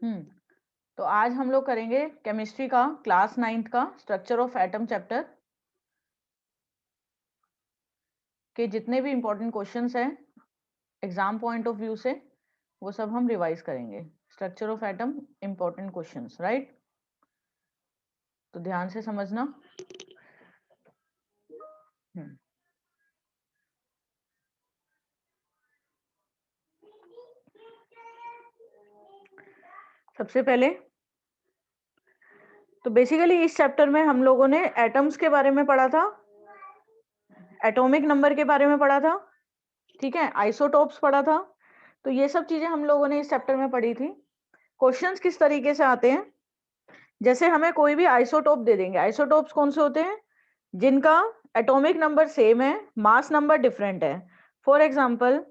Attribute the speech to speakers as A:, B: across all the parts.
A: तो आज हम लोग करेंगे केमिस्ट्री का क्लास 9th का स्ट्रक्चर ऑफ एटम चैप्टर के जितने भी इंपॉर्टेंट क्वेश्चंस हैं एग्जाम पॉइंट ऑफ व्यू से वो सब हम रिवाइज करेंगे। Structure of atom important questions, right? तो ध्यान से समझना। हम्म सबसे पहले तो बेसिकली इस चैप्टर में हम लोगों ने एटम्स के बारे में पढ़ा था, एटॉमिक नंबर के बारे में पढ़ा था, ठीक है, आइसोटोप्स पढ़ा था। तो ये सब चीजें हम लोगों ने इस चैप्टर में पढ़ी थी। क्वेश्चंस किस तरीके से आते हैं, जैसे हमें कोई भी आइसोटोप दे देंगे। आइसोटोप्स कौन से होते हैं? जिनका एटॉमिक नंबर सेम है, मास नंबर डिफरेंट है। फॉर एग्जांपल,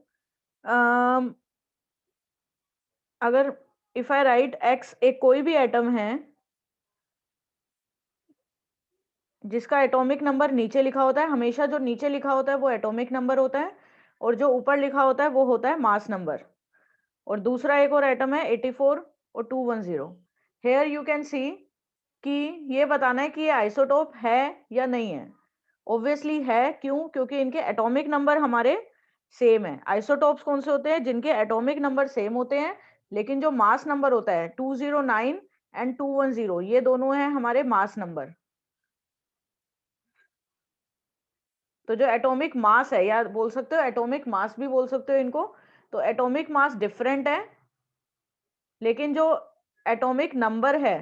A: अगर इफ आई राइट एक्स, एक कोई भी एटम है जिसका एटॉमिक नंबर नीचे लिखा होता है, हमेशा जो नीचे लिखा होता है वो एटॉमिक नंबर होता है और जो ऊपर लिखा होता है वो होता है मास नंबर। और दूसरा एक और एटम है 84 और 210। हेयर यू कैन सी कि ये बताना है कि ये आइसोटोप है या नहीं है। ऑब्वियसली है, क्यों? क्योंकि इनके एटॉमिक नंबर हमारे सेम है। आइसोटोप्स कौन से होते हैं? जिनके एटॉमिक नंबर सेम होते हैं लेकिन जो मास नंबर होता है 209 एंड 210, ये दोनों हैं हमारे मास नंबर। तो जो एटॉमिक मास है, या बोल सकते हो एटॉमिक मास भी बोल सकते हो इनको, तो एटॉमिक मास डिफरेंट है लेकिन जो एटॉमिक नंबर है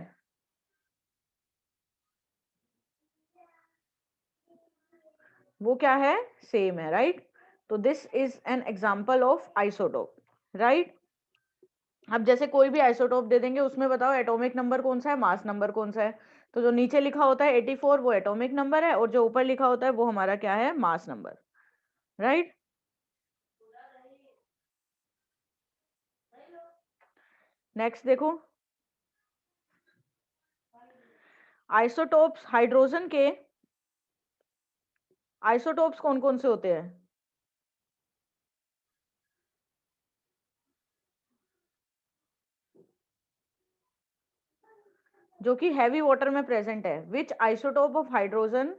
A: वो क्या है? सेम है, राइट? तो this is an example of isotope, right? अब जैसे कोई भी आइसोटोप दे देंगे, उसमें बताओ एटॉमिक नंबर कौन सा है, मास नंबर कौन सा है। तो जो नीचे लिखा होता है 84 वो एटॉमिक नंबर है और जो ऊपर लिखा होता है वो हमारा क्या है? Mass number, right? नेक्स्ट देखो, आइसोटोप्स हाइड्रोजन के आइसोटोप्स कौन कौन से होते हैं? जो कि हैवी वाटर में प्रेजेंट है। Which isotope of hydrogen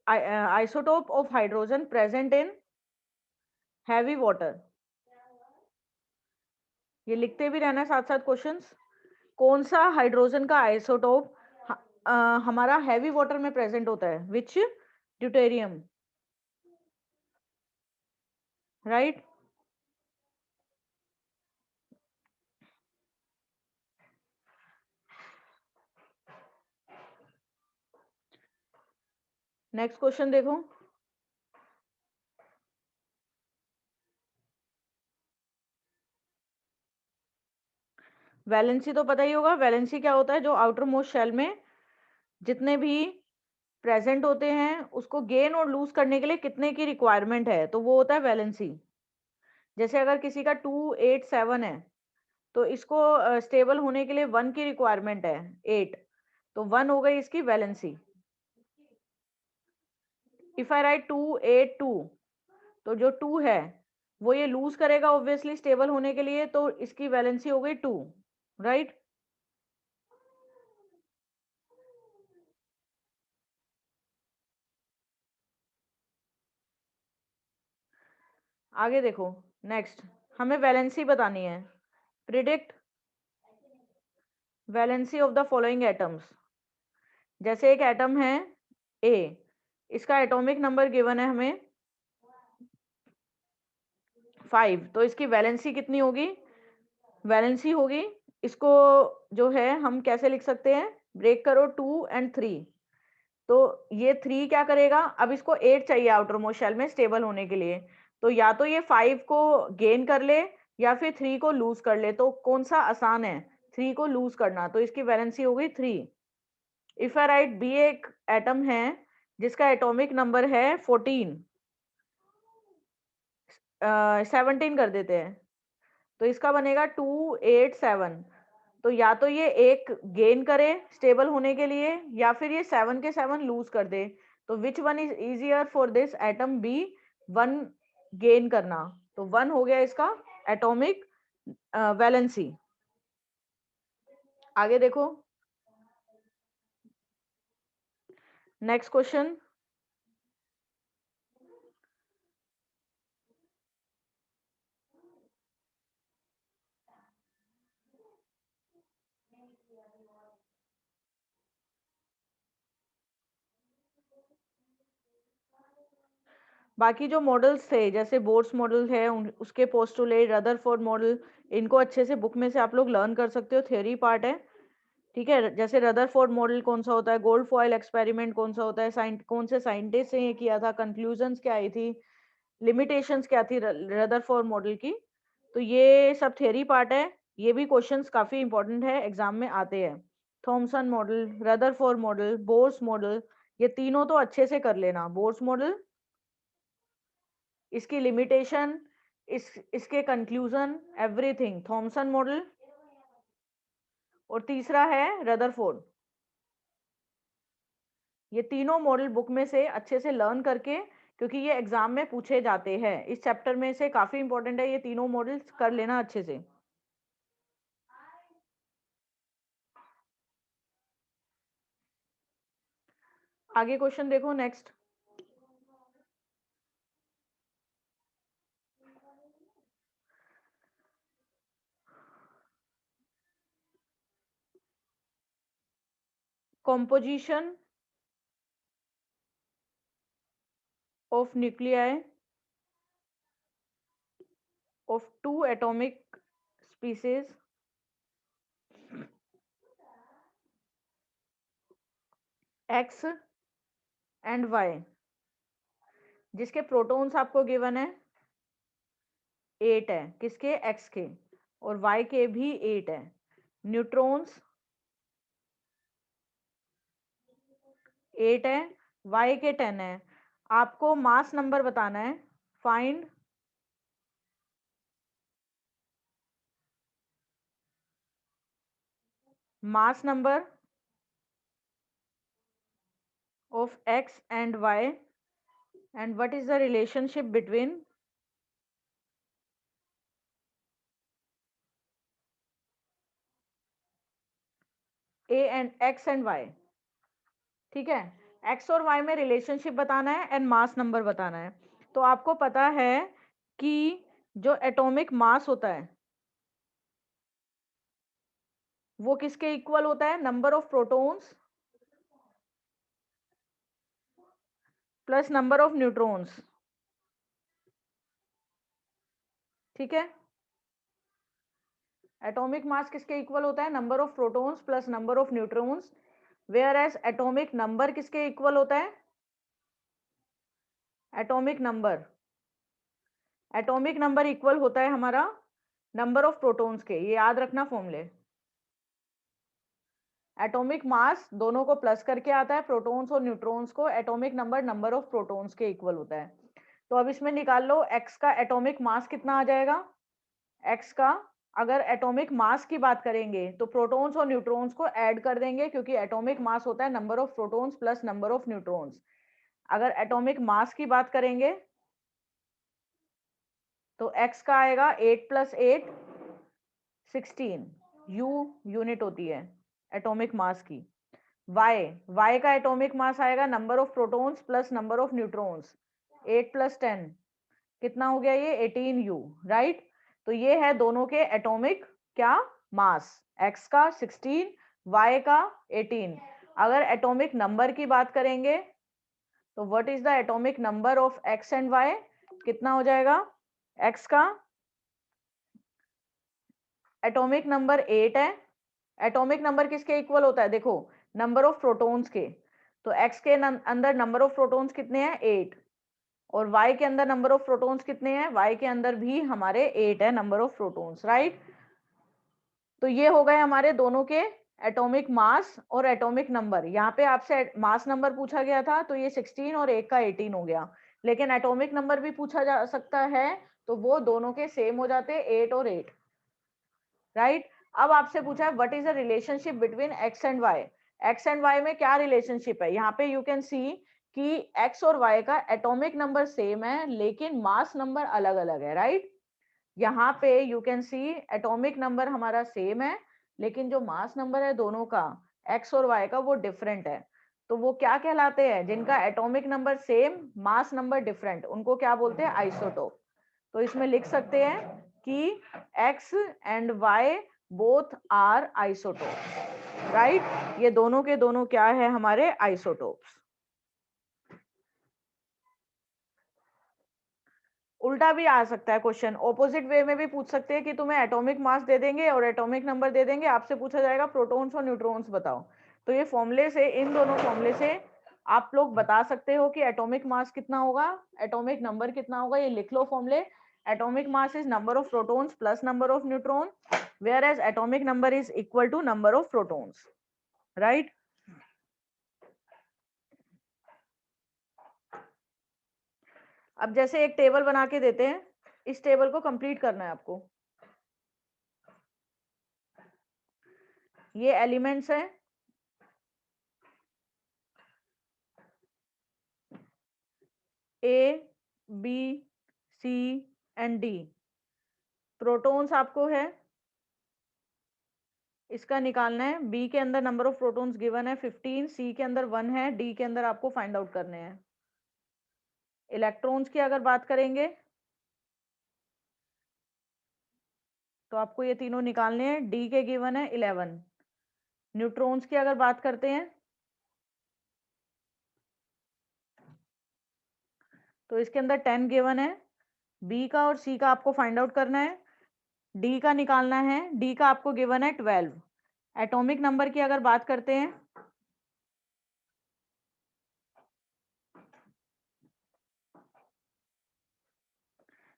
A: isotope of hydrogen present in heavy water? ये लिखते भी रहना साथ साथ क्वेश्चंस। कौन सा हाइड्रोजन का आइसोटोप हमारा हैवी वाटर में प्रेजेंट होता है? Which? Deuterium, right? Next question देखो, वैलेंसी तो पता ही होगा। वैलेंसी क्या होता है? जो आउटर मोस्ट शेल में जितने भी प्रेजेंट होते हैं उसको गेन और लूज करने के लिए कितने की रिक्वायरमेंट है, तो वो होता है वैलेंसी। जैसे अगर किसी का 287 है तो इसको स्टेबल होने के लिए 1 की रिक्वायरमेंट है 8, तो 1 हो गई इसकी वैलेंसी। इफ आई राइट 282, तो जो 2 है वो ये लूज करेगा ऑब्वियसली स्टेबल होने के लिए, तो इसकी वैलेंसी हो गई 2, राइट? आगे देखो, नेक्स्ट हमें वैलेंसी बतानी है। Predict valency of the following atoms. जैसे एक एटम है ए, इसका एटॉमिक नंबर गिवन है हमें 5, तो इसकी वैलेंसी कितनी होगी? वैलेंसी होगी, इसको जो है हम कैसे लिख सकते हैं? ब्रेक करो 2 एंड 3, तो ये 3 क्या करेगा? अब इसको 8 चाहिए आउटर मोस्ट शेल में स्टेबल होने के लिए, तो या तो ये 5 को गेन कर ले या फिर 3 को लूज कर ले। तो कौन सा आसान है? 3 को लूज करना, तो इसकी वैलेंसी हो गई 3। इफ आई राइट बी, एक एटम है जिसका एटॉमिक नंबर है 14, 17 कर देते हैं, तो इसका बनेगा 287। तो या तो ये एक गेन करे स्टेबल होने के लिए या फिर ये 7 के 7 लूज कर दे। तो which one is easier for this atom B? 1 gain करना, तो 1 हो गया इसका एटॉमिक वैलेंसी। आगे देखो, नेक्स्ट क्वेश्चन। बाकी जो मॉडल्स थे जैसे बोर्स मॉडल है उसके पोस्टुलेट, रदरफोर्ड मॉडल, इनको अच्छे से बुक में से आप लोग लर्न कर सकते हो, थ्योरी पार्ट है। ठीक है, जैसे रदरफोर्ड मॉडल कौन सा होता है, गोल्ड फॉयल एक्सपेरिमेंट कौन सा होता है, कौन से साइंटिस्ट ने ये किया था, कंक्लूजन्स क्या आई थी, लिमिटेशंस क्या थी रदरफोर्ड मॉडल की। तो ये सब थ्योरी पार्ट है, ये भी क्वेश्चंस काफी इंपॉर्टेंट है, एग्जाम में आते हैं। Thompson model, Rutherford model, Bohr's model, ये तीनों तो अच्छे से कर लेना। बोर्स मॉडल, इसकी लिमिटेशन, इसके कंक्लूजन, एवरीथिंग, थॉमसन मॉडल, और तीसरा है रदरफोर्ड। ये तीनों मॉडल बुक में से अच्छे से लर्न करके, क्योंकि ये एग्जाम में पूछे जाते हैं, इस चैप्टर में से काफी इंपॉर्टेंट है, ये तीनों मॉडल्स कर लेना अच्छे से। आगे क्वेश्चन देखो, next. composition of nuclei of two atomic species x and y, जिसके प्रोटॉन्स आपको गिवन है 8 है, किसके, x के, और y के भी 8 है। न्यूट्रॉन्स 8 है, y के 10 है। आपको मास नंबर बताना है, find mass number of x and y, and what is the relationship between a and x and y। ठीक है, x और y में रिलेशनशिप बताना है एंड मास नंबर बताना है। तो आपको पता है कि जो एटॉमिक मास होता है वो किसके इक्वल होता है, number of protons plus number of neutrons. ठीक है, एटॉमिक मास किसके इक्वल होता है, number of protons plus number of neutrons, where as atomic number किसके इक्वल होता है, atomic number, atomic number equal होता है हमारा नंबर ऑफ प्रोटॉन्स के, ये याद रखना फॉर्मूले। एटॉमिक मास दोनों को प्लस करके आता है, प्रोटॉन्स और न्यूट्रॉन्स को, atomic number number of protons के इक्वल होता है। तो अब इसमें निकाल लो एक्स का एटॉमिक मास कितना आ जाएगा। एक्स का अगर एटॉमिक मास की बात करेंगे तो प्रोटॉन्स और न्यूट्रॉन्स को ऐड कर देंगे, क्योंकि एटॉमिक मास होता है number of protons plus number of neutrons. अगर एटॉमिक मास की बात करेंगे तो एक्स का आएगा 8 + 8 16, यू यूनिट होती है एटॉमिक मास की। वाई का एटॉमिक मास आएगा number of protons plus number of neutrons, 8 + 10 कितना हो गया ये, 18u, राइट। तो ये है दोनों के एटॉमिक क्या, मास, एक्स का 16, वाई का 18। अगर एटॉमिक नंबर की बात करेंगे तो what is the atomic number of X and Y, कितना हो जाएगा, एक्स का एटॉमिक नंबर 8 है। एटॉमिक नंबर किसके इक्वल होता है, देखो नंबर ऑफ प्रोटॉन्स के। तो एक्स के अंदर नंबर ऑफ प्रोटॉन्स कितने हैं, 8, और वाई के अंदर नंबर ऑफ प्रोटॉन्स कितने हैं, वाई के अंदर भी हमारे 8 है नंबर ऑफ प्रोटॉन्स, राइट। तो ये हो गए हमारे दोनों के एटॉमिक मास और एटॉमिक नंबर। यहाँ पे आपसे मास नंबर पूछा गया था तो ये 16 और एक का 18 हो गया, लेकिन एटॉमिक नंबर भी पूछा जा सकता है तो वो दोनों के सेम हो जाते, 8 और 8, राइट। अब आपसे पूछा है what is the relationship between X and Y. X and Y में क्या रिलेशनशिप है, यहाँ पे यू कैन सी कि एक्स और वाई का एटॉमिक नंबर सेम है लेकिन मास नंबर अलग अलग है, राइट। यहाँ पे you can see atomic number हमारा सेम है लेकिन जो मास नंबर है दोनों का, x और y का, वो डिफरेंट है। तो वो क्या कहलाते हैं? जिनका atomic number same, mass number different, उनको क्या बोलते हैं? आइसोटोप। तो इसमें लिख सकते हैं कि x and y both are isotope, right? ये दोनों के दोनों क्या है? हमारे आइसोटोप्स। उल्टा भी आ सकता है क्वेश्चन, ऑपोजिट वे में भी पूछ सकते हैं कि तुम्हें एटॉमिक मास दे देंगे और एटॉमिक नंबर दे देंगे, आपसे पूछा जाएगा प्रोटॉन्स और न्यूट्रॉन्स बताओ। तो ये फॉर्मूले से, इन दोनों फॉर्मूले से आप लोग बता सकते हो कि एटॉमिक मास कितना होगा, एटॉमिक नंबर कितना होगा। ये लिख लो फॉर्मूले। Atomic mass is number of protons plus number of neutron, where as atomic number is equal to number of protons, right? अब जैसे एक टेबल बना के देते हैं, इस टेबल को कंप्लीट करना है आपको। ये एलिमेंट्स हैं, A, B, C and D. Protons आपको है, इसका निकालना है। बी के अंदर नंबर ऑफ प्रोटॉन्स गिवन है 15, सी के अंदर 1 है, डी के अंदर आपको फाइंड आउट करने हैं। इलेक्ट्रॉन्स की अगर बात करेंगे तो आपको ये तीनों निकालने हैं। डी के गिवन है 11। न्यूट्रॉन्स की अगर बात करते हैं तो इसके अंदर 10 गिवन है। बी का और सी का आपको फाइंड आउट करना है। डी का निकालना है, डी का आपको गिवन है 12। एटॉमिक नंबर की अगर बात करते हैं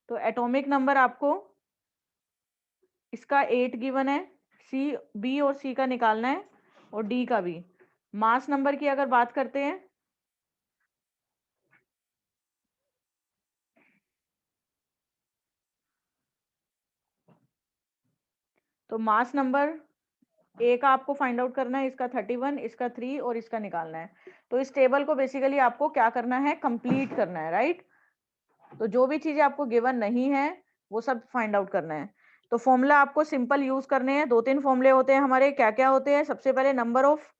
A: तो एटॉमिक नंबर आपको इसका 8 गिवन है। सी, बी और सी का निकालना है और डी का भी। मास नंबर की अगर बात करते हैं तो मास नंबर ए का आपको फाइंड आउट करना है, इसका 31, इसका 3 और इसका निकालना है। तो इस टेबल को बेसिकली आपको क्या करना है? कंप्लीट करना है, राइट? तो जो भी चीजें आपको गिवन नहीं है वो सब फाइंड आउट करना है। तो फॉर्मूला आपको सिंपल यूज करने हैं। 2-3 फॉर्मूले होते हैं हमारे। क्या क्या होते हैं? सबसे पहले number of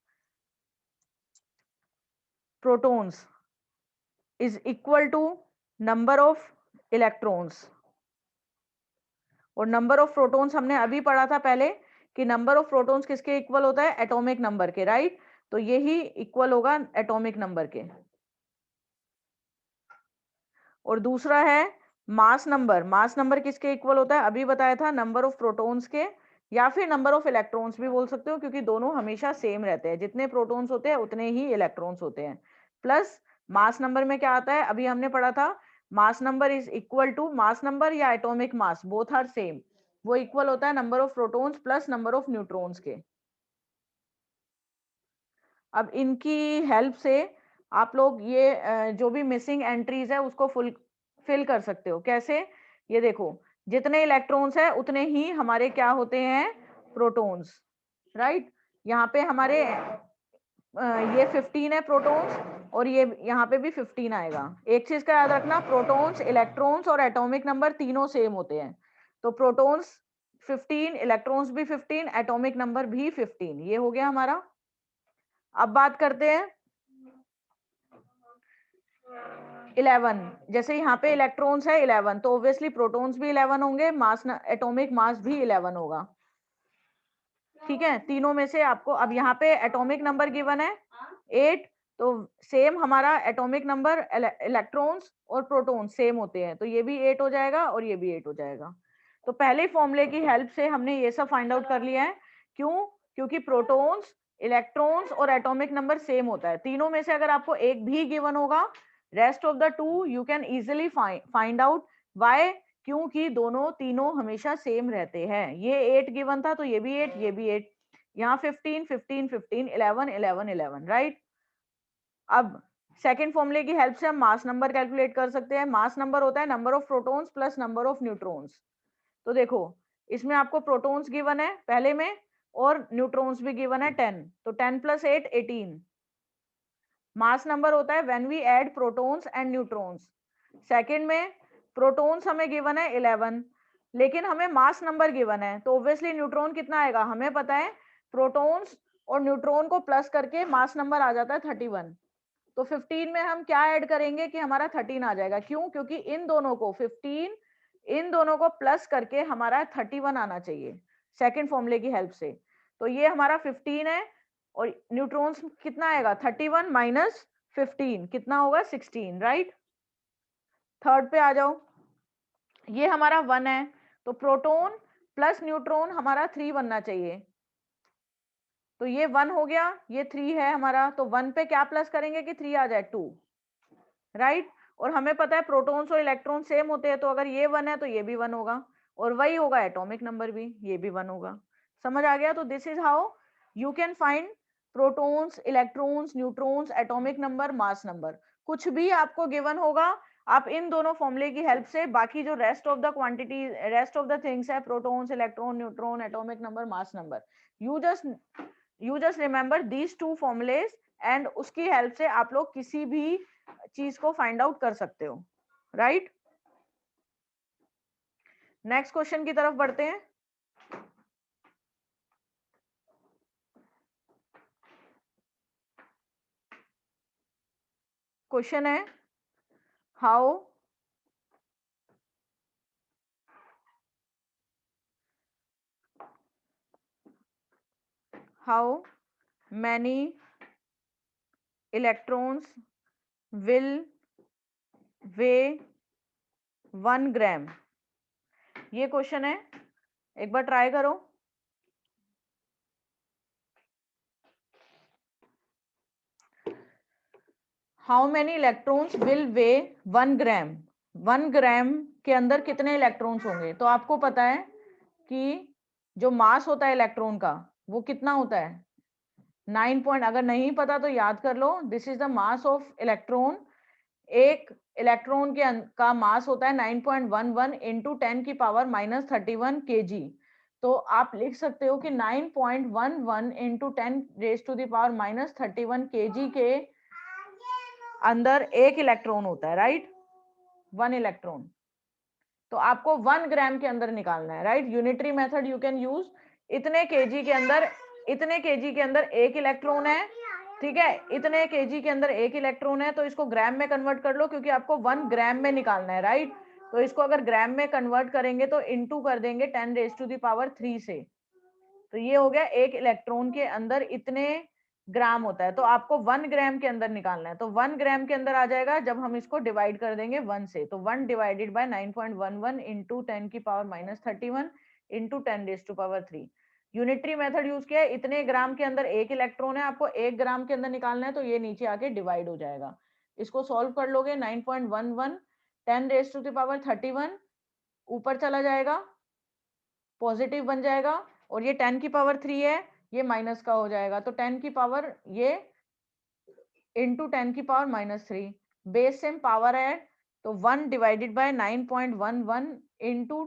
A: protons is equal to number of electrons. और नंबर ऑफ प्रोटॉन्स हमने अभी पढ़ा था पहले कि नंबर ऑफ प्रोटॉन्स किसके इक्वल होता है? एटॉमिक नंबर के, राइट? तो यही इक्वल होगा एटॉमिक नंबर के। और दूसरा है मास नंबर। मास नंबर किसके इक्वल होता है? अभी बताया था, नंबर ऑफ प्रोटॉन्स के, या फिर नंबर ऑफ इलेक्ट्रॉन्स भी बोल सकते हो, क्योंकि दोनों हमेशा सेम रहते हैं। जितने प्रोटॉन्स होते हैं उतने ही इलेक्ट्रॉन्स होते हैं। प्लस मास नंबर में क्या आता है? अभी हमने पढ़ा था, mass number is equal to, mass number या atomic mass both are same, वो इक्वल होता है number of protons plus number of neutrons के। अब इनकी हेल्प से आप लोग ये जो भी मिसिंग एंट्रीज है उसको फिल कर सकते हो। कैसे? ये देखो, जितने इलेक्ट्रॉन्स है उतने ही हमारे क्या होते हैं? Protons, right? यहाँ पे हमारे ये 15 है प्रोटॉन्स, और ये यहाँ पे भी 15 आएगा। एक चीज का याद रखना, प्रोटॉन्स, इलेक्ट्रॉन्स और एटॉमिक नंबर तीनों सेम होते हैं। तो प्रोटॉन्स 15, इलेक्ट्रॉन्स भी 15, एटॉमिक नंबर भी 15। ये हो गया हमारा। अब बात करते हैं 11। जैसे यहाँ पे इलेक्ट्रॉन्स है 11, तो ऑब्वियसली प्रोटॉन्स भी 11 होंगे, मास, एटॉमिक मास भी 11 होगा। ठीक है, तीनों में से आपको, अब यहाँ पे एटॉमिक नंबर गिवन है 8, तो सेम हमारा एटॉमिक नंबर, इलेक्ट्रॉन्स और प्रोटॉन सेम होते हैं, तो ये भी 8 हो जाएगा और ये भी 8 हो जाएगा। तो पहले फॉर्मूले की हेल्प से हमने ये सब फाइंड आउट कर लिया है। क्यों? क्योंकि प्रोटॉन्स, इलेक्ट्रॉन्स और एटॉमिक नंबर सेम होता है। तीनों में से अगर आपको एक भी गिवन होगा, rest of the two you can easily find out. Why? क्योंकि दोनों, तीनों हमेशा सेम रहते हैं। ये 8 गिवन था तो ये भी 8, ये भी 8। यहाँ 15, 15, 15, 11, 11, 11, राइट? अब सेकंड फॉर्मूले की हेल्प से हम मास नंबर कैलकुलेट कर सकते हैं। मास नंबर होता है number of protons plus number of neutrons. तो देखो, इसमें आपको प्रोटॉन्स गिवन है पहले में और न्यूट्रॉन्स भी गिवन है 10, तो 10 प्लस 8 18। मास नंबर होता है when we add protons and neutrons. Second में प्रोटॉन्स हमें गिवन है 11, लेकिन हमें मास नंबर गिवन है, तो ऑब्वियसली न्यूट्रॉन कितना आएगा, हमें पता है प्रोटॉन्स और न्यूट्रॉन को प्लस करके मास नंबर आ जाता है 31। तो 15 में हम क्या ऐड करेंगे कि हमारा 13 आ जाएगा, क्यों, क्योंकि इन दोनों को 15 इन दोनों को प्लस करके हमारा 31 आना चाहिए सेकंड फॉर्मूले की हेल्प से। तो ये हमारा 15 है और न्यूट्रॉन्स कितना आएगा 31 माइनस 15 कितना होगा 16, राइट। थर्ड पे आ जाओ, ये हमारा 1 है, तो प्रोटॉन प्लस न्यूट्रॉन हमारा 3 बनना चाहिए। तो ये 1 हो गया, ये 3 है हमारा, तो 1 पे क्या प्लस करेंगे कि 3 आ जाए 2, राइट। और हमें पता है प्रोटॉन्स और इलेक्ट्रॉन सेम होते हैं, तो अगर ये 1 है तो ये भी 1 होगा, और वही होगा एटॉमिक नंबर भी, ये भी 1 होगा। समझ आ गया। तो this is how you can find protons, electrons, neutrons, atomic number, mass number. कुछ भी आपको गिवन होगा, आप इन दोनों फॉर्मूले की हेल्प से बाकी जो rest of the quantity, rest of the things है, protons, electron, neutron, atomic number, mass number, you just remember these two formulae, and उसकी हेल्प से आप लोग किसी भी चीज को फाइंड आउट कर सकते हो, राइट। नेक्स्ट क्वेश्चन की तरफ बढ़ते हैं। क्वेश्चन है हाउ मैनी इलेक्ट्रॉन्स विल वे 1 ग्राम। ये क्वेश्चन है, एक बार ट्राई करो। हाउ मेनी इलेक्ट्रॉन्स विल वे 1 ग्राम। 1 ग्राम के अंदर कितने इलेक्ट्रॉन्स होंगे। तो आपको पता है कि जो मास होता है इलेक्ट्रॉन का वो कितना होता है 9 पॉइंट, अगर नहीं पता तो याद कर लो, this is the mass of electron. एक इलेक्ट्रॉन के का मास होता है 9.11 इंटू 10 की पावर माइनस 31 kg। तो आप लिख सकते हो कि 9.11 into 10 raise to the power minus 31 kg के अंदर एक इलेक्ट्रॉन होता है, राइट, 1 इलेक्ट्रॉन। तो आपको 1 ग्राम के अंदर निकालना है, right. Unitary method you can use. इतने केजी के अंदर, इतने केजी के अंदर एक इलेक्ट्रॉन है, ठीक है, इतने केजी के अंदर एक इलेक्ट्रॉन है, तो इसको ग्राम में कन्वर्ट कर लो, क्योंकि आपको 1 ग्राम में निकालना है, राइट। तो इसको अगर ग्राम में कन्वर्ट करेंगे तो इनटू कर देंगे 10 रेज टू द पावर 3 से। तो ये हो गया एक इलेक्ट्रॉन के अंदर इतने ग्राम होता है, तो आपको 1 ग्राम के अंदर निकालना है। तो 1 ग्राम के अंदर आ जाएगा जब हम इसको डिवाइड कर देंगे 1 से। तो 1 डिवाइडेड बाय 9.11 इंटू 10 की power minus 31 into 10 raise to power 3। Unitary method use किया है, इतने ग्राम के अंदर एक इलेक्ट्रॉन है, आपको 1 ग्राम के अंदर निकालना है, तो ये नीचे आके डिवाइड हो जाएगा। इसको सॉल्व कर लोगे, 9.11 10 रेज टू द पावर 31 ऊपर चला जाएगा, पॉजिटिव बन जाएगा, और ये 10 की पावर 3 है, ये माइनस का हो जाएगा। तो 10 की पावर ये इंटू 10 की power minus 3, base same power add, तो 1 डिवाइडेड बाय 9.11 इंटू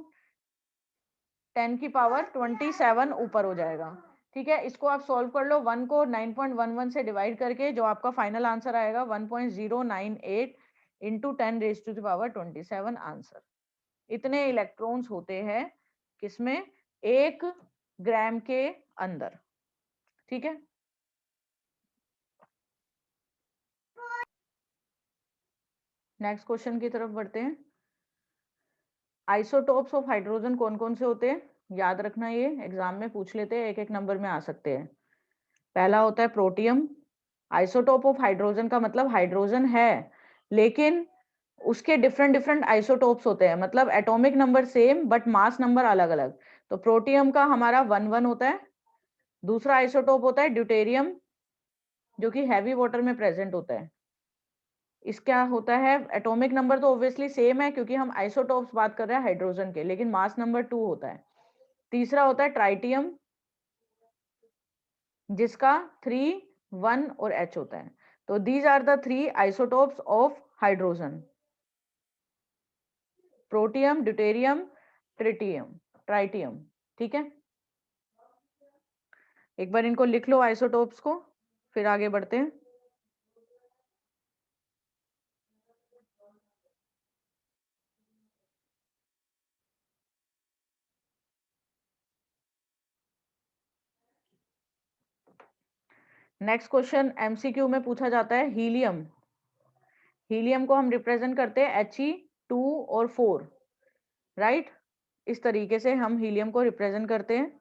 A: 10 की पावर 27 ऊपर हो जाएगा, ठीक है। इसको आप सॉल्व कर लो, 1 को 9.11 से डिवाइड करके जो आपका फाइनल आंसर आएगा 1.098 into 10 raise to the power 27 answer. इतने इलेक्ट्रॉन्स होते हैं किसमें, 1 ग्राम के अंदर, ठीक है। नेक्स्ट क्वेश्चन की तरफ बढ़ते हैं। आइसोटोप्स ऑफ हाइड्रोजन कौन कौन से होते हैं, याद रखना, ये एग्जाम में पूछ लेते हैं, एक एक नंबर में आ सकते हैं। पहला होता है प्रोटियम। आइसोटोप ऑफ हाइड्रोजन का मतलब हाइड्रोजन है, लेकिन उसके डिफरेंट डिफरेंट आइसोटोप्स होते हैं, मतलब atomic number same but mass number अलग अलग। तो प्रोटियम का हमारा 1 होता है। दूसरा आइसोटोप होता है ड्यूटेरियम, जो कि हैवी वाटर में प्रेजेंट होता है। इसका होता है एटॉमिक नंबर तो ऑब्वियसली सेम है, क्योंकि हम आइसोटोप्स बात कर रहे हैं हाइड्रोजन के, लेकिन मास नंबर 2 होता है। तीसरा होता है ट्राइटियम, जिसका 3, 1 और H होता है। तो these are the 3 isotopes of hydrogen, protium, deuterium, tritium, tritium, ठीक है। एक बार इनको लिख लो आइसोटोप्स को, फिर आगे बढ़ते हैं। नेक्स्ट क्वेश्चन एमसीक्यू में पूछा जाता है हीलियम। हीलियम को हम रिप्रेजेंट करते हैं He2 और 4, राइट। इस तरीके से हम हीलियम को रिप्रेजेंट करते हैं।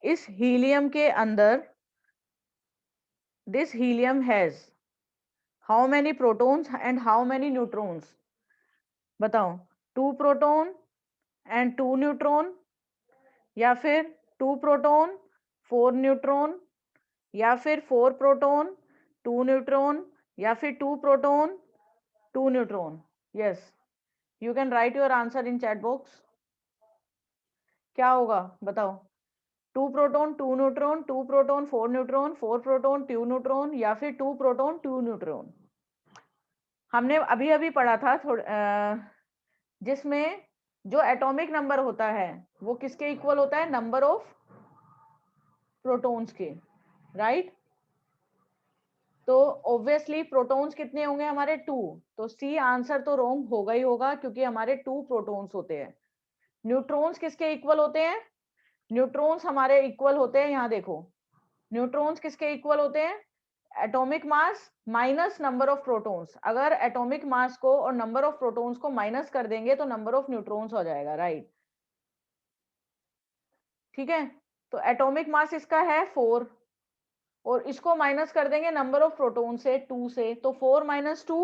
A: इस हीलियम के अंदर this helium has how many protons and how many neutrons? बताओ, 2 प्रोटॉन एंड 2 न्यूट्रॉन, या फिर 2 प्रोटॉन 4 न्यूट्रॉन, या फिर 4 प्रोटॉन 2 न्यूट्रॉन, या फिर 2 proton 2 neutron? Yes, you can write your answer in chat box. क्या होगा बताओ? 2 proton 2 neutron, 2 proton 4 neutron, 4 proton 2 neutron, या फिर 2 प्रोटॉन 2 न्यूट्रॉन? हमने अभी अभी पढ़ा था जिसमें जो एटॉमिक नंबर होता है वो किसके इक्वल होता है? नंबर ऑफ प्रोटॉन्स के, राइट। तो ऑब्वियसली प्रोटॉन्स कितने होंगे हमारे? 2। तो सी आंसर तो रॉन्ग होगा ही होगा, क्योंकि हमारे 2 प्रोटॉन्स होते हैं। न्यूट्रॉन्स किसके इक्वल होते हैं? न्यूट्रॉन्स हमारे इक्वल होते हैं, यहाँ देखो, न्यूट्रॉन्स किसके इक्वल होते हैं? Atomic mass minus number of protons. अगर एटॉमिक मास को और नंबर ऑफ प्रोटॉन्स को माइनस कर देंगे तो नंबर ऑफ न्यूट्रॉन्स हो जाएगा, राइट। ठीक है, तो एटॉमिक मास इसका है 4 और इसको माइनस कर देंगे नंबर ऑफ प्रोटॉन से 2 से, तो 4 माइनस 2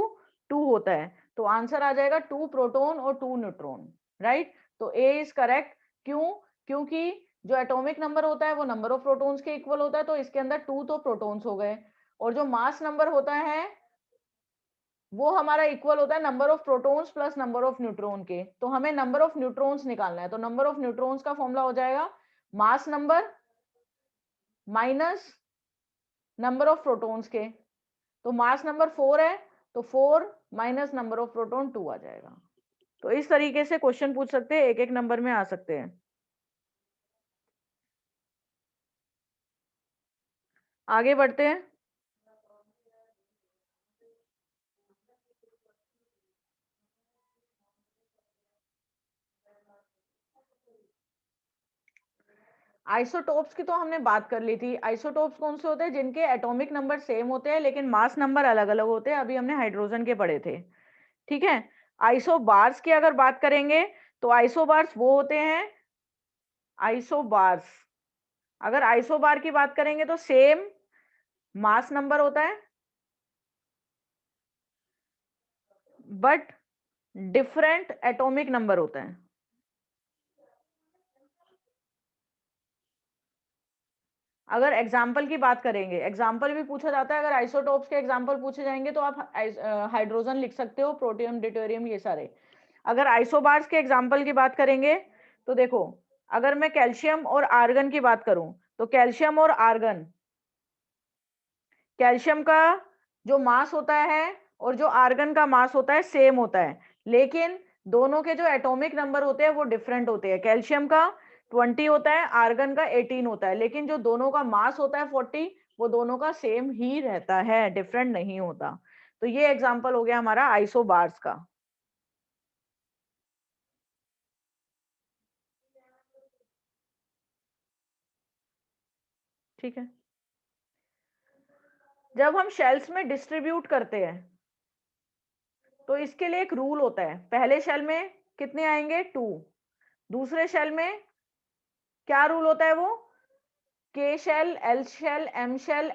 A: 2 होता है। तो आंसर आ जाएगा 2 प्रोटॉन और 2 न्यूट्रॉन, राइट। तो ए इज करेक्ट। क्यों? क्योंकि जो एटॉमिक नंबर होता है वो नंबर ऑफ प्रोटॉन्स के इक्वल होता है, तो इसके अंदर 2 तो प्रोटॉन्स हो गए, और जो मास नंबर होता है वो हमारा इक्वल होता है number of protons plus number of neutron के। तो हमें नंबर ऑफ न्यूट्रॉन्स निकालना है, तो नंबर ऑफ न्यूट्रॉन्स का फॉर्मूला हो जाएगा mass number minus number of protons के। तो मास नंबर 4 है, तो 4 माइनस नंबर ऑफ प्रोटॉन 2 आ जाएगा। तो इस तरीके से क्वेश्चन पूछ सकते हैं, एक एक नंबर में आ सकते हैं। आगे बढ़ते हैं। आइसोटोप्स की तो हमने बात कर ली थी। आइसोटोप्स कौन से होते हैं? जिनके एटॉमिक नंबर सेम होते हैं लेकिन मास नंबर अलग अलग होते हैं। अभी हमने हाइड्रोजन के पढ़े थे, ठीक है। आइसोबार्स की अगर बात करेंगे तो आइसोबार्स वो होते हैं, आइसोबार्स, अगर आइसोबार की बात करेंगे तो सेम मास नंबर होता है बट डिफरेंट एटॉमिक नंबर होता है। अगर एग्जाम्पल की बात करेंगे, एग्जाम्पल भी पूछा जाता है, अगर आइसोटोप्स के एग्जाम्पल पूछे जाएंगे तो आप हाइड्रोजन लिख सकते हो, प्रोटियम ड्यूटेरियम ये सारे। अगर आइसोबार्स के एग्जाम्पल की बात करेंगे तो देखो, अगर मैं कैल्शियम और आर्गन की बात करूं तो कैल्शियम और आर्गन, कैल्शियम का जो मास होता है और जो आर्गन का मास होता है सेम होता है, लेकिन दोनों के जो एटॉमिक नंबर होते हैं वो डिफरेंट होते हैं। कैल्शियम का 20 होता है, आर्गन का 18 होता है, लेकिन जो दोनों का मास होता है 40, वो दोनों का सेम ही रहता है, डिफरेंट नहीं होता। तो ये एग्जांपल हो गया हमारा आइसोबार्स का। ठीक है, जब हम शेल्स में डिस्ट्रीब्यूट करते हैं तो इसके लिए एक रूल होता है। पहले शेल में कितने आएंगे? 2। दूसरे शेल में क्या रूल होता है? वो K shell, L shell, M shell,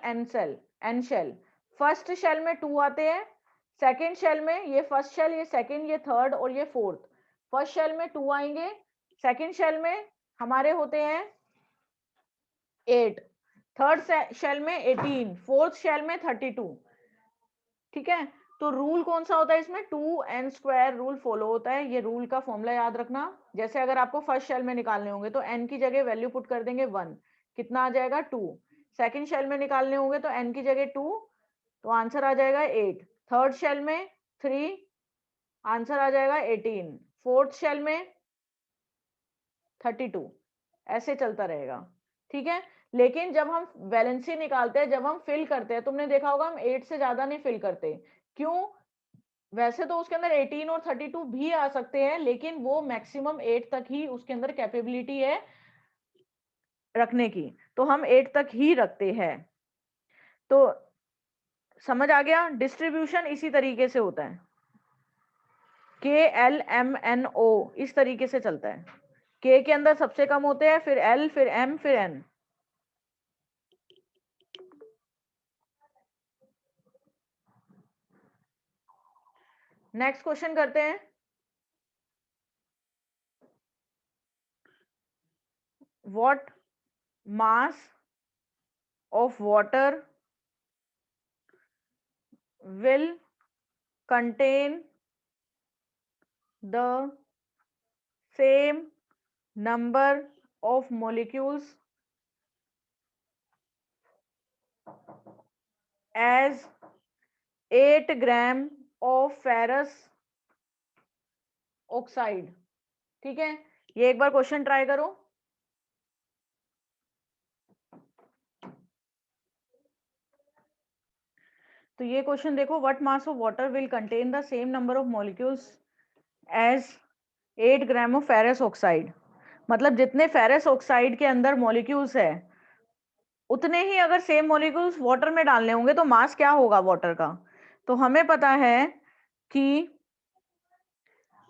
A: N shell. First shell में 2 आते हैं, सेकेंड शेल में ये फर्स्ट शेल, ये सेकेंड, ये थर्ड और ये फोर्थ। फर्स्ट शेल में 2 आएंगे, सेकेंड शेल में हमारे होते हैं 8, थर्ड शेल में 18, फोर्थ शेल में 32। ठीक है, तो रूल कौन सा होता है इसमें? 2n स्क्वायर रूल फॉलो होता है। ये रूल का फॉर्मूला याद रखना। जैसे अगर आपको फर्स्ट शेल में निकालने होंगे तो n की जगह वैल्यू पुट कर देंगे 1, कितना आ जाएगा? 2। सेकंड शेल में निकालने होंगे तो n की जगह 2, तो आंसर आ जाएगा 8। थर्ड शेल में 3, आंसर आ जाएगा 18। फोर्थ शेल में 32। ऐसे चलता रहेगा, ठीक है। लेकिन जब हम वैलेंसी निकालते हैं, जब हम फिल करते हैं, तुमने देखा होगा हम 8 से ज्यादा नहीं फिल करते। क्यों? वैसे तो उसके अंदर 18 और 32 भी आ सकते हैं, लेकिन वो मैक्सिमम 8 तक ही उसके अंदर कैपेबिलिटी है रखने की, तो हम 8 तक ही रखते हैं। तो समझ आ गया, डिस्ट्रीब्यूशन इसी तरीके से होता है, KLMNO इस तरीके से चलता है। K के अंदर सबसे कम होते हैं, फिर L, फिर M, फिर N। नेक्स्ट क्वेश्चन करते हैं। What mass of water will contain the same number of molecules as 8 gram of ferrous oxide। ठीक है, ये एक बार क्वेश्चन ट्राई करो। तो ये क्वेश्चन देखो, what mass of water will contain the same number of molecules as 8 gram of ferrous oxide. मतलब जितने फेरस ऑक्साइड के अंदर मॉलिक्यूल्स है उतने ही अगर सेम मॉलिक्यूल्स वाटर में डालने होंगे तो मास क्या होगा वाटर का। तो हमें पता है कि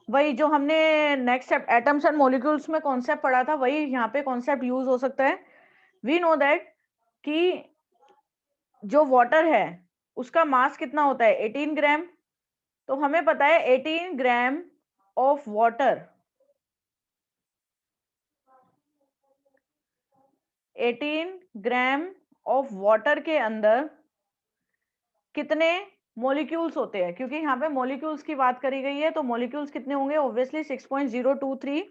A: वही जो हमने नेक्स्ट एटम्स एंड मॉलिक्यूल्स में कॉन्सेप्ट पढ़ा था वही यहाँ पे कॉन्सेप्ट यूज हो सकता है। वी नो दैट कि जो वाटर है उसका मास कितना होता है 18 ग्राम। तो हमें पता है 18 gram of water, 18 gram of water के अंदर कितने मॉलिक्यूल्स होते हैं, क्योंकि यहाँ पे मॉलिक्यूल्स की बात करी गई है तो मॉलिक्यूल्स कितने होंगे, ऑब्वियसली 6.023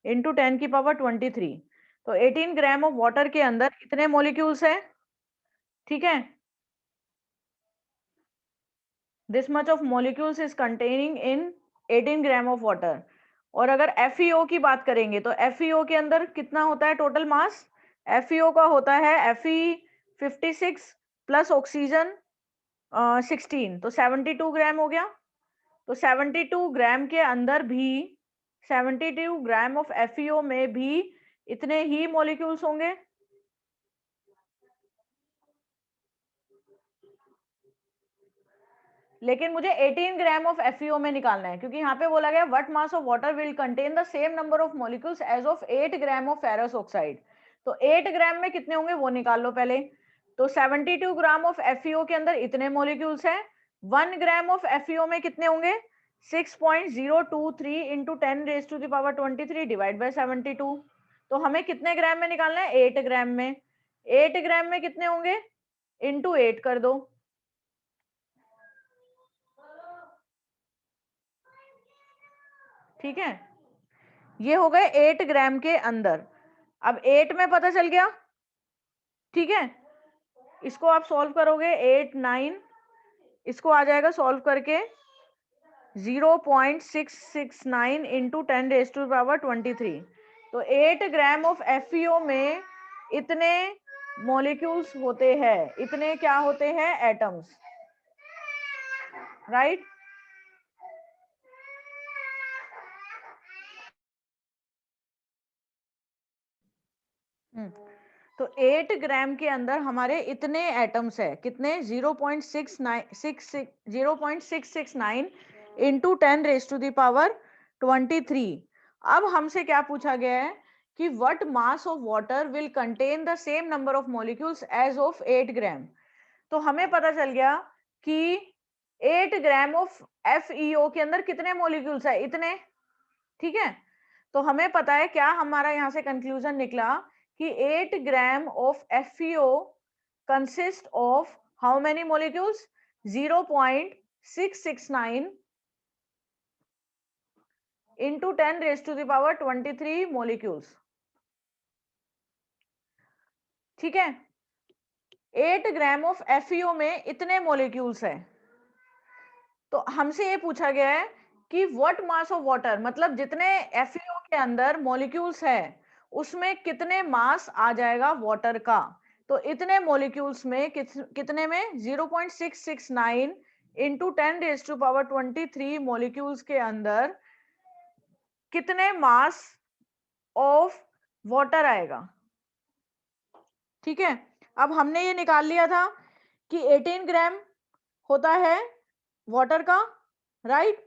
A: इंटू 10 की पावर 23। तो 18 ग्राम ऑफ वाटर के अंदर कितने मॉलिक्यूल्स है, ठीक है, this much of molecules is containing in 18 gram of water. और अगर FeO की बात करेंगे तो FeO के अंदर कितना होता है टोटल मास, FeO का होता है Fe56 प्लस ऑक्सीजन 16, तो 72 ग्राम हो गया। तो 72 ग्राम के अंदर भी 72 ग्राम ऑफ FeO में भी इतने ही मॉलिक्यूल्स होंगे। लेकिन मुझे 18 ग्राम ऑफ FeO में निकालना है, क्योंकि यहाँ पे बोला गया what mass of water will contain the same number of molecules as of 8 gram of ferrous oxide. तो 8 ग्राम में कितने होंगे वो निकाल लो पहले। तो 72 ग्राम ऑफ FeO के अंदर इतने मॉलिक्यूल्स हैं। 1 ग्राम ऑफ FeO में कितने होंगे 6.023 into 10 raise to the power 23 divide by 72। तो हमें कितने ग्राम में निकालना है 8 ग्राम में। 8 ग्राम में कितने होंगे इंटू 8 कर दो, ठीक है, ये हो गए 8 ग्राम के अंदर। अब 8 में पता चल गया, ठीक है, इसको आप सॉल्व करोगे 8 9, इसको आ जाएगा सॉल्व करके 0.669 इंटू 10 रेज टू पावर 23। तो 8 ग्राम ऑफ FeO में इतने मॉलिक्यूल्स होते हैं, इतने क्या होते हैं एटम्स, राइट। तो 8 ग्राम के अंदर हमारे इतने एटम्स है, कितने 0.669 into 10 raise to the power 23। अब हमसे क्या पूछा गया है कि what mass of water will contain the same number of molecules as of 8 gram. तो हमें पता चल गया कि 8 ग्राम ऑफ FeO के अंदर कितने मॉलिक्यूल्स है इतने, ठीक है। तो हमें पता है क्या हमारा यहां से कंक्लूजन निकला कि 8 gram of FeO consist of how many molecules 0.669 into 10 raise to the power 23 molecules, ठीक है। 8 ग्राम ऑफ FeO में इतने मॉलिक्यूल्स है। तो हमसे ये पूछा गया है कि व्हाट मास ऑफ वाटर, मतलब जितने FeO के अंदर मॉलिक्यूल्स है उसमें कितने मास आ जाएगा वाटर का। तो इतने मॉलिक्यूल्स में कितने में 0.669 into 10 raise to power 23 molecules के अंदर कितने मास ऑफ वाटर आएगा, ठीक है। अब हमने ये निकाल लिया था कि 18 ग्राम होता है वाटर का, राइट।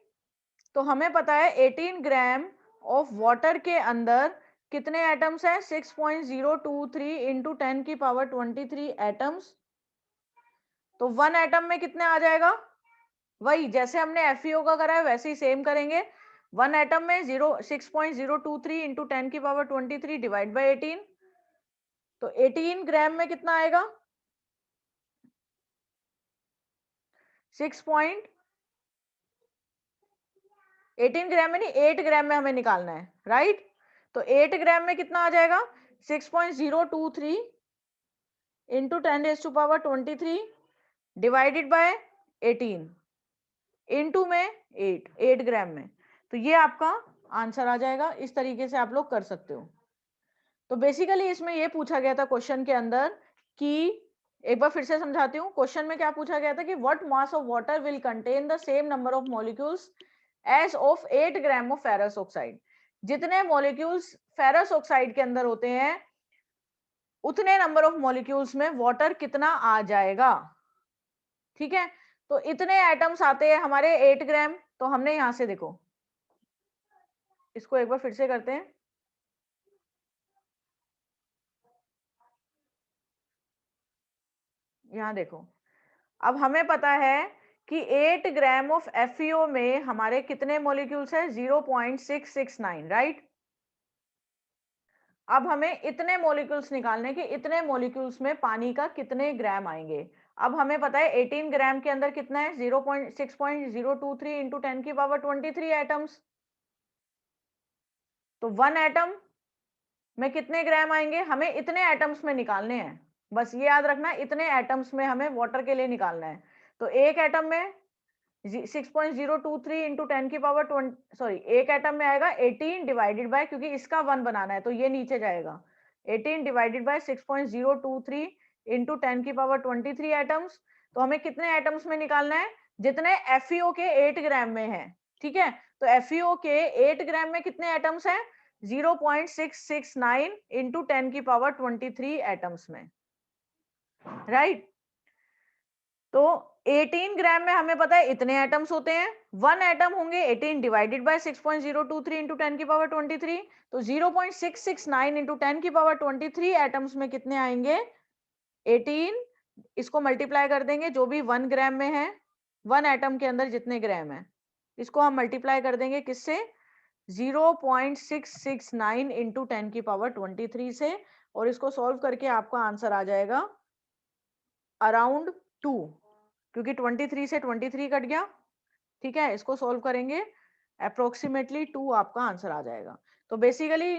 A: तो हमें पता है 18 ग्राम ऑफ वाटर के अंदर कितने एटम्स हैं, 6.023 इंटू 10 की पावर 23 एटम्स। तो 1 एटम में कितने आ जाएगा, वही जैसे हमने FeO का करा है वैसे ही सेम करेंगे। 1 एटम में 6.023 इंटू 10 की पावर 23 डिवाइड बाई 18, तो 18 ग्राम में कितना आएगा, 18 ग्राम में नहीं, 8 ग्राम में हमें निकालना है, राइट। तो 8 ग्राम में कितना आ जाएगा, 6.023 इंटू 10⁻³ डिवाइडेड बाय 18 इंटू में 8 ग्राम में। तो ये आपका आंसर आ जाएगा। इस तरीके से आप लोग कर सकते हो। तो बेसिकली इसमें ये पूछा गया था क्वेश्चन के अंदर कि, एक बार फिर से समझाती हूँ, क्वेश्चन में क्या पूछा गया था कि what mass of water will contain the same number of molecules as of 8 gram of ferrous oxide. जितने मॉलिक्यूल्स फेरस ऑक्साइड के अंदर होते हैं उतने नंबर ऑफ मॉलिक्यूल्स में वाटर कितना आ जाएगा, ठीक है। तो इतने एटम्स आते हैं हमारे 8 ग्राम। तो हमने यहां से देखो, इसको एक बार फिर से करते हैं। यहां देखो, अब हमें पता है कि 8 ग्राम ऑफ FeO में हमारे कितने मॉलिक्यूल्स हैं, 0.669, राइट। अब हमें इतने मॉलिक्यूल्स निकालने के, इतने मॉलिक्यूल्स में पानी का कितने ग्राम आएंगे। अब हमें पता है 18 ग्राम के अंदर कितना है, 6.023 इंटू 10 की पावर 23 एटम्स। तो 1 एटम में कितने ग्राम आएंगे, हमें इतने एटम्स में निकालने हैं। बस ये याद रखना, इतने एटम्स में हमें वाटर के लिए निकालना है। तो एक एटम में 6.023 इंटू 10 की पावर 20, सॉरी, एक एटम में आएगा 18 डिवाइडेड बाय, क्योंकि इसका 1 बनाना है तो ये नीचे जाएगा, 18 डिवाइडेड बाय 6.023 इंटू 10 की पावर 23 एटम्स। तो हमें कितने एटम्स में निकालना है, जितने FeO के 8 ग्राम में है, ठीक है। तो FeO के 8 ग्राम में कितने एटम्स हैं, 0.669 इंटू 10 की पावर 23 एटम्स में, राइट। तो 18 ग्राम में हमें पता है इतने एटम्स होते हैं। 1 एटम होंगे 18 डिवाइडेड बाय 6.023 इंटू 10 की पावर 23, तो 0.669 इंटू 10 की पावर 23 एटम्स में कितने आएंगे, 18। इसको मल्टीप्लाई कर देंगे, जो भी 1 ग्राम में है, 1 एटम के अंदर जितने ग्राम है, इसको हम मल्टीप्लाई कर देंगे किससे, 0.669 इंटू 10 की पावर 23 से, और इसको सॉल्व करके आपका आंसर आ जाएगा अराउंड 2, क्योंकि 23 से 23 कट गया, ठीक है। इसको सॉल्व करेंगे, अप्रोक्सीमेटली 2 आपका आंसर आ जाएगा। तो बेसिकली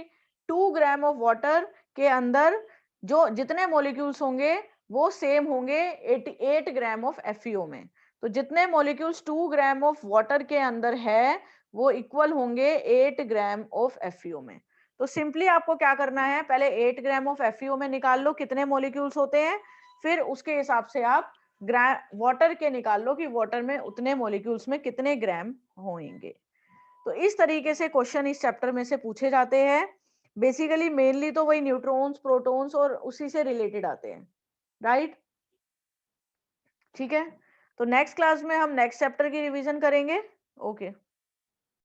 A: 2 ग्राम ऑफ वाटर के अंदर जो जितने मॉलिक्यूल्स होंगे वो सेम होंगे 8 ग्राम ऑफ FeO में। तो जितने मॉलिक्यूल्स 2 ग्राम ऑफ वाटर के अंदर है वो इक्वल होंगे 8 ग्राम ऑफ FeO में। तो सिंपली आपको क्या करना है, पहले 8 ग्राम ऑफ FeO में निकाल लो कितने मॉलिक्यूल्स होते हैं, फिर उसके हिसाब से आप वाटर के निकाल लो कि वाटर में उतने मॉलिक्यूल्स में कितने ग्राम होंगे। तो इस तरीके से क्वेश्चन इस चैप्टर में से पूछे जाते हैं। बेसिकली मेनली तो वही न्यूट्रॉन्स, प्रोटॉन्स और उसी से रिलेटेड आते हैं, राइट, ठीक है। तो नेक्स्ट क्लास में हम नेक्स्ट चैप्टर की रिवीजन करेंगे। ओके।